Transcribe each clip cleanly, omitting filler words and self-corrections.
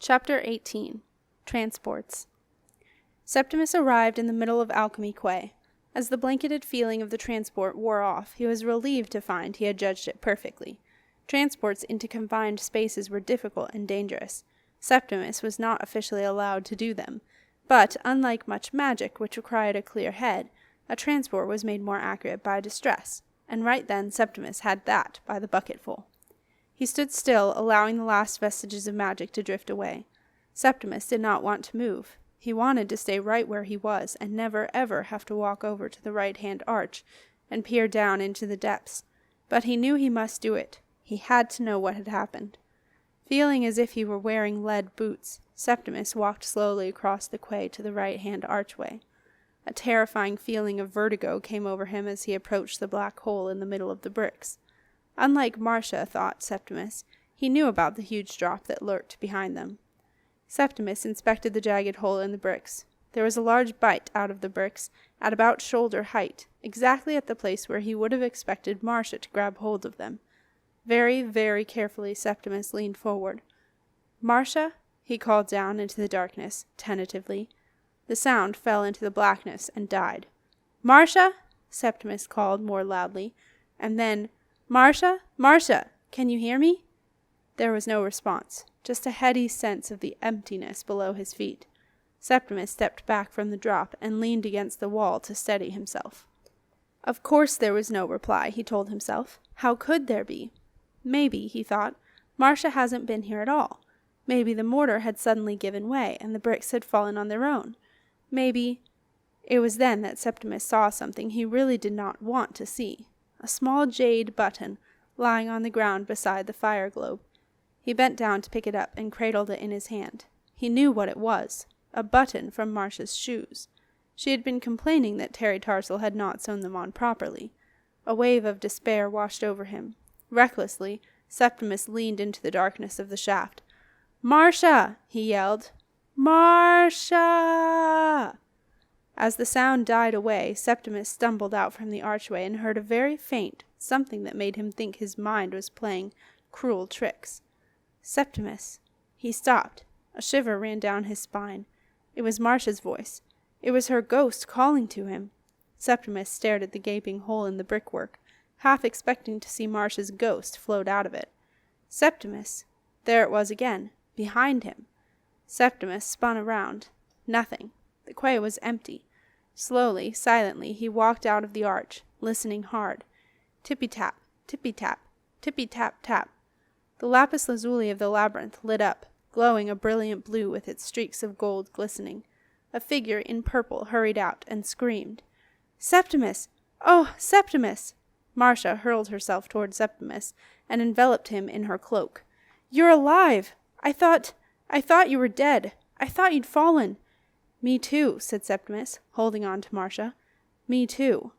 Chapter 18. Transports. Septimus arrived in the middle of Alchemy Quay. As the blanketed feeling of the transport wore off, he was relieved to find he had judged it perfectly. Transports into confined spaces were difficult and dangerous. Septimus was not officially allowed to do them, but, unlike much magic which required a clear head, a transport was made more accurate by distress, and right then Septimus had that by the bucketful. He stood still, allowing the last vestiges of magic to drift away. Septimus did not want to move. He wanted to stay right where he was, and never ever have to walk over to the right-hand arch and peer down into the depths. But he knew he must do it. He had to know what had happened. Feeling as if he were wearing lead boots, Septimus walked slowly across the quay to the right-hand archway. A terrifying feeling of vertigo came over him as he approached the black hole in the middle of the bricks. Unlike Marsha, thought Septimus, he knew about the huge drop that lurked behind them. Septimus inspected the jagged hole in the bricks. There was a large bite out of the bricks, at about shoulder height, exactly at the place where he would have expected Marsha to grab hold of them. Very, very carefully Septimus leaned forward. "Marsha?" he called down into the darkness, tentatively. The sound fell into the blackness and died. "Marsha?" Septimus called more loudly, and then, "Marsha? Marsha, can you hear me?" There was no response, just a heady sense of the emptiness below his feet. Septimus stepped back from the drop and leaned against the wall to steady himself. Of course there was no reply, he told himself. How could there be? Maybe, he thought, Marsha hasn't been here at all. Maybe the mortar had suddenly given way, and the bricks had fallen on their own. Maybe... It was then that Septimus saw something he really did not want to see. A small jade button lying on the ground beside the fire globe. He bent down to pick it up and cradled it in his hand. He knew what it was. A button from Marsha's shoes. She had been complaining that Terry Tarsal had not sewn them on properly. A wave of despair washed over him. Recklessly, Septimus leaned into the darkness of the shaft. "Marsha!" he yelled. "Marsha!" As the sound died away, Septimus stumbled out from the archway and heard a very faint something that made him think his mind was playing cruel tricks. "Septimus." He stopped. A shiver ran down his spine. It was Marsha's voice. It was her ghost calling to him. Septimus stared at the gaping hole in the brickwork, half expecting to see Marsha's ghost float out of it. "Septimus." There it was again, behind him. Septimus spun around. Nothing. The quay was empty. Slowly, silently, he walked out of the arch, listening hard. Tippy-tap, tippy-tap, tippy-tap-tap. The lapis lazuli of the labyrinth lit up, glowing a brilliant blue with its streaks of gold glistening. A figure in purple hurried out and screamed. "Septimus! Oh, Septimus!" Marsha hurled herself toward Septimus and enveloped him in her cloak. "You're alive! I thought you were dead. I thought you'd fallen." "Me too," said Septimus, holding on to Marsha. "Me too."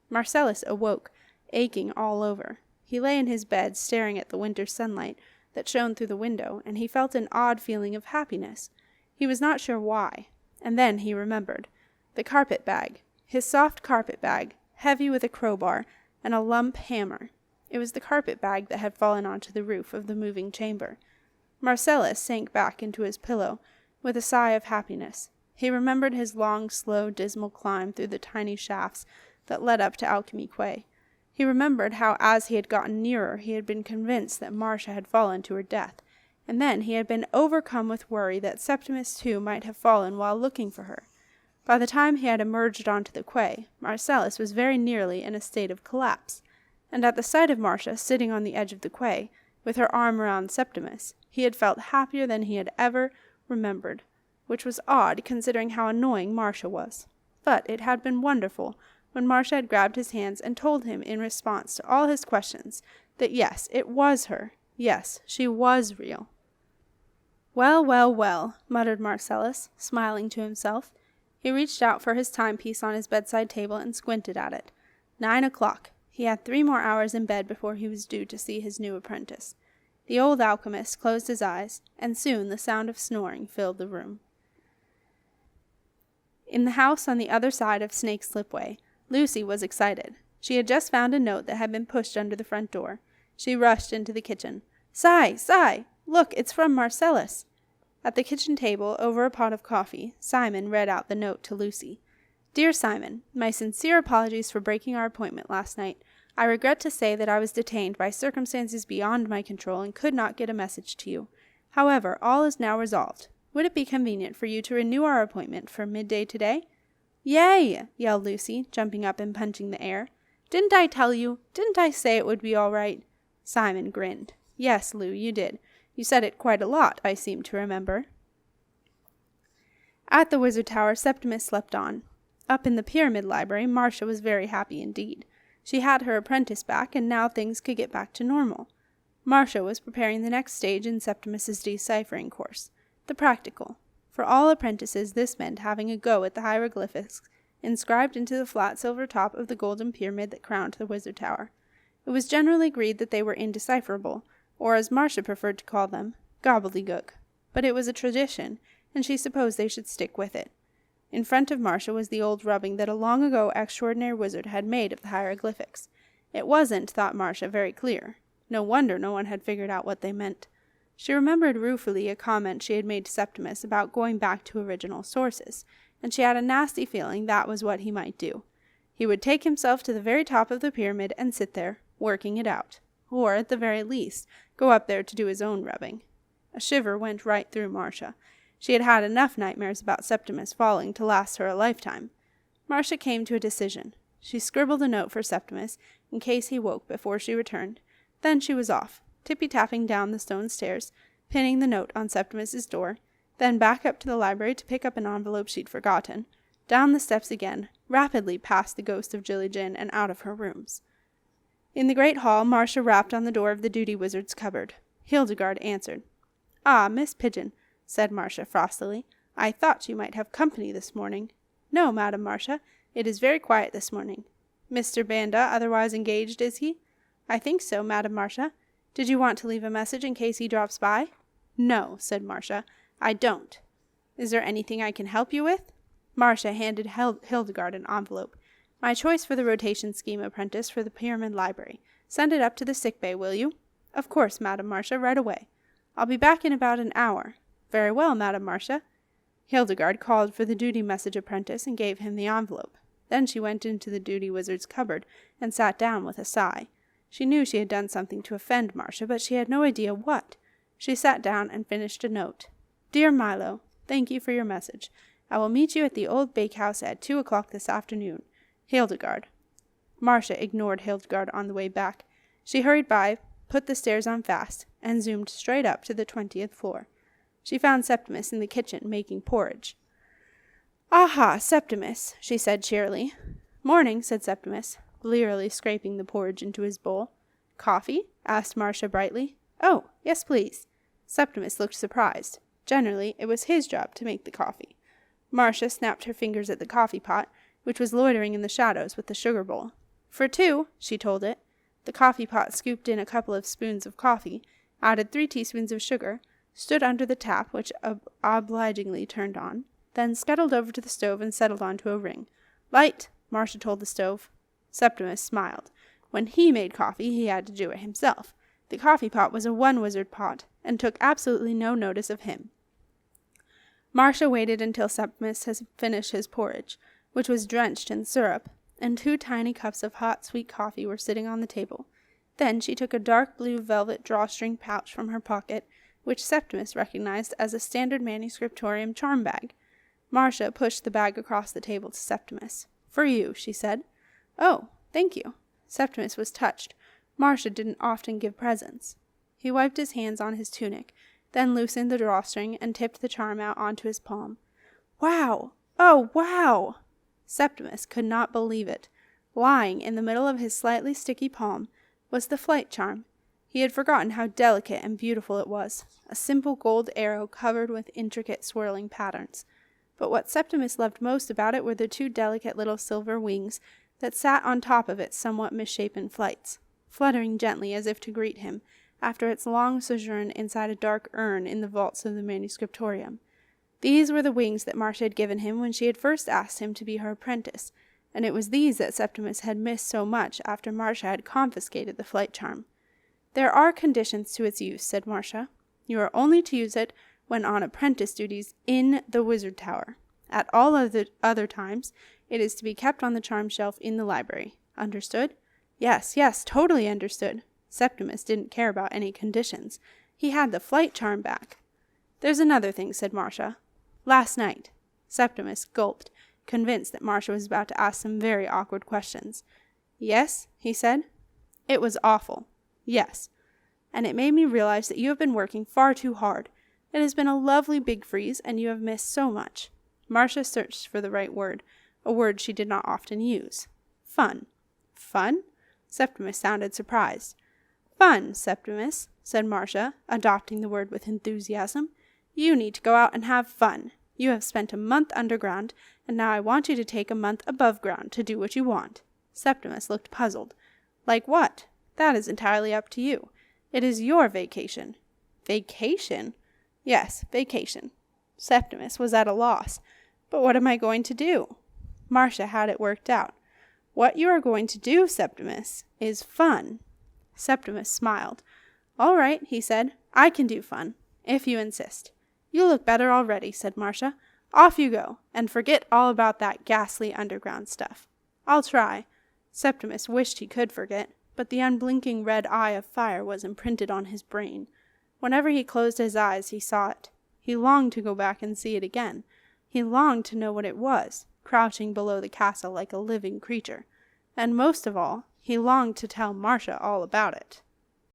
Marcellus awoke, aching all over. He lay in his bed, staring at the winter sunlight that shone through the window, and he felt an odd feeling of happiness. He was not sure why. And then he remembered. The carpet bag. His soft carpet bag, heavy with a crowbar and a lump hammer. It was the carpet bag that had fallen onto the roof of the moving chamber. Marcellus sank back into his pillow with a sigh of happiness. He remembered his long, slow, dismal climb through the tiny shafts that led up to Alchemy Quay. He remembered how as he had gotten nearer he had been convinced that Marsha had fallen to her death, and then he had been overcome with worry that Septimus too might have fallen while looking for her. By the time he had emerged onto the quay, Marcellus was very nearly in a state of collapse, and at the sight of Marsha sitting on the edge of the quay, with her arm around Septimus, he had felt happier than he had ever remembered, which was odd considering how annoying Marsha was. But it had been wonderful when Marsha had grabbed his hands and told him in response to all his questions that yes, it was her. Yes, she was real. "Well, well, well," muttered Marcellus, smiling to himself. He reached out for his timepiece on his bedside table and squinted at it. 9 o'clock. He had 3 more hours in bed before he was due to see his new apprentice. The old alchemist closed his eyes, and soon the sound of snoring filled the room. In the house on the other side of Snake Slipway, Lucy was excited. She had just found a note that had been pushed under the front door. She rushed into the kitchen. "Cy! Cy! Look, it's from Marcellus." At the kitchen table, over a pot of coffee, Simon read out the note to Lucy. Dear Simon, my sincere apologies for breaking our appointment last night. I regret to say that I was detained by circumstances beyond my control and could not get a message to you. However, all is now resolved. Would it be convenient for you to renew our appointment for midday today? Yay! Yelled Lucy, jumping up and punching the air. Didn't I tell you? Didn't I say it would be all right? Simon grinned. Yes, Lou, you did. You said it quite a lot, I seem to remember. At the Wizard Tower, Septimus slept on. Up in the Pyramid Library, Marsha was very happy indeed. She had her apprentice back, and now things could get back to normal. Marsha was preparing the next stage in Septimus's deciphering course, the practical. For all apprentices, this meant having a go at the hieroglyphics inscribed into the flat silver top of the golden pyramid that crowned the Wizard Tower. It was generally agreed that they were indecipherable, or as Marsha preferred to call them, gobbledygook. But it was a tradition, and she supposed they should stick with it. In front of Marsha was the old rubbing that a long ago extraordinary wizard had made of the hieroglyphics. It wasn't, thought Marsha, very clear. No wonder no one had figured out what they meant. She remembered ruefully a comment she had made to Septimus about going back to original sources, and she had a nasty feeling that was what he might do. He would take himself to the very top of the pyramid and sit there, working it out. Or, at the very least, go up there to do his own rubbing. A shiver went right through Marsha. She had had enough nightmares about Septimus falling to last her a lifetime. Marsha came to a decision. She scribbled a note for Septimus, in case he woke before she returned. Then she was off, tippy-tapping down the stone stairs, pinning the note on Septimus's door, then back up to the library to pick up an envelope she'd forgotten, down the steps again, rapidly past the ghost of Jilly Jin and out of her rooms. In the great hall, Marsha rapped on the door of the duty wizard's cupboard. Hildegard answered. Ah, Miss Pigeon, said Marsha frostily. I thought you might have company this morning. No, Madam Marsha, it is very quiet this morning. Mr. Banda otherwise engaged, is he? I think so, Madam Marsha. Did you want to leave a message in case he drops by? No, said Marsha, I don't. Is there anything I can help you with? Marsha handed Hildegard an envelope. My choice for the rotation scheme apprentice for the Pyramid Library. Send it up to the sick bay, will you? Of course, Madam Marsha, right away. I'll be back in about an hour. Very well, Madam Marsha. Hildegard called for the duty message apprentice and gave him the envelope. Then she went into the duty wizard's cupboard and sat down with a sigh. She knew she had done something to offend Marsha, but she had no idea what. She sat down and finished a note. Dear Milo, thank you for your message. I will meet you at the old bakehouse at 2 o'clock this afternoon. Hildegard. Marsha ignored Hildegard on the way back. She hurried by, put the stairs on fast, and zoomed straight up to the 20th floor. She found Septimus in the kitchen making porridge. Aha, Septimus, she said cheerily. Morning, said Septimus, blearily scraping the porridge into his bowl. Coffee? Asked Marsha brightly. Oh, yes, please. Septimus looked surprised. Generally, it was his job to make the coffee. Marsha snapped her fingers at the coffee pot, which was loitering in the shadows with the sugar bowl. For 2, she told it. The coffee pot scooped in a couple of spoons of coffee, added 3 teaspoons of sugar, stood under the tap, which obligingly turned on, then scuttled over to the stove and settled onto a ring. Light, Marsha told the stove. Septimus smiled. When he made coffee, he had to do it himself. The coffee pot was a one-wizard pot, and took absolutely no notice of him. Marsha waited until Septimus had finished his porridge, which was drenched in syrup, and 2 tiny cups of hot, sweet coffee were sitting on the table. Then she took a dark blue velvet drawstring pouch from her pocket, which Septimus recognized as a standard manuscriptorium charm bag. Marsha pushed the bag across the table to Septimus. For you, she said. Oh, thank you. Septimus was touched. Marsha didn't often give presents. He wiped his hands on his tunic, then loosened the drawstring and tipped the charm out onto his palm. Wow! Oh, wow! Septimus could not believe it. Lying in the middle of his slightly sticky palm was the flight charm. He had forgotten how delicate and beautiful it was, a simple gold arrow covered with intricate swirling patterns. But what Septimus loved most about it were the 2 delicate little silver wings that sat on top of its somewhat misshapen flights, fluttering gently as if to greet him, after its long sojourn inside a dark urn in the vaults of the manuscriptorium. These were the wings that Marsha had given him when she had first asked him to be her apprentice, and it was these that Septimus had missed so much after Marsha had confiscated the flight charm. There are conditions to its use, said Marsha. You are only to use it when on apprentice duties in the wizard tower. At all other times, it is to be kept on the charm shelf in the library. Understood? Yes, totally understood. Septimus didn't care about any conditions. He had the flight charm back. There's another thing, said Marsha. Last night. Septimus gulped, convinced that Marsha was about to ask some very awkward questions. Yes, he said. It was awful. Yes. And it made me realize that you have been working far too hard. It has been a lovely big freeze, and you have missed so much. Marsha searched for the right word, a word she did not often use. Fun. Fun? Septimus sounded surprised. Fun, Septimus, said Marsha, adopting the word with enthusiasm. You need to go out and have fun. You have spent a month underground, and now I want you to take a month above ground to do what you want. Septimus looked puzzled. Like what? That is entirely up to you. It is your vacation. Vacation? Yes, vacation. Septimus was at a loss. But what am I going to do? Marsha had it worked out. What you are going to do, Septimus, is fun. Septimus smiled. All right, he said. I can do fun, if you insist. You look better already, said Marsha. Off you go, and forget all about that ghastly underground stuff. I'll try. Septimus wished he could forget, but the unblinking red eye of Fyre was imprinted on his brain. Whenever he closed his eyes, he saw it. He longed to go back and see it again. He longed to know what it was, crouching below the castle like a living creature. And most of all, he longed to tell Marsha all about it.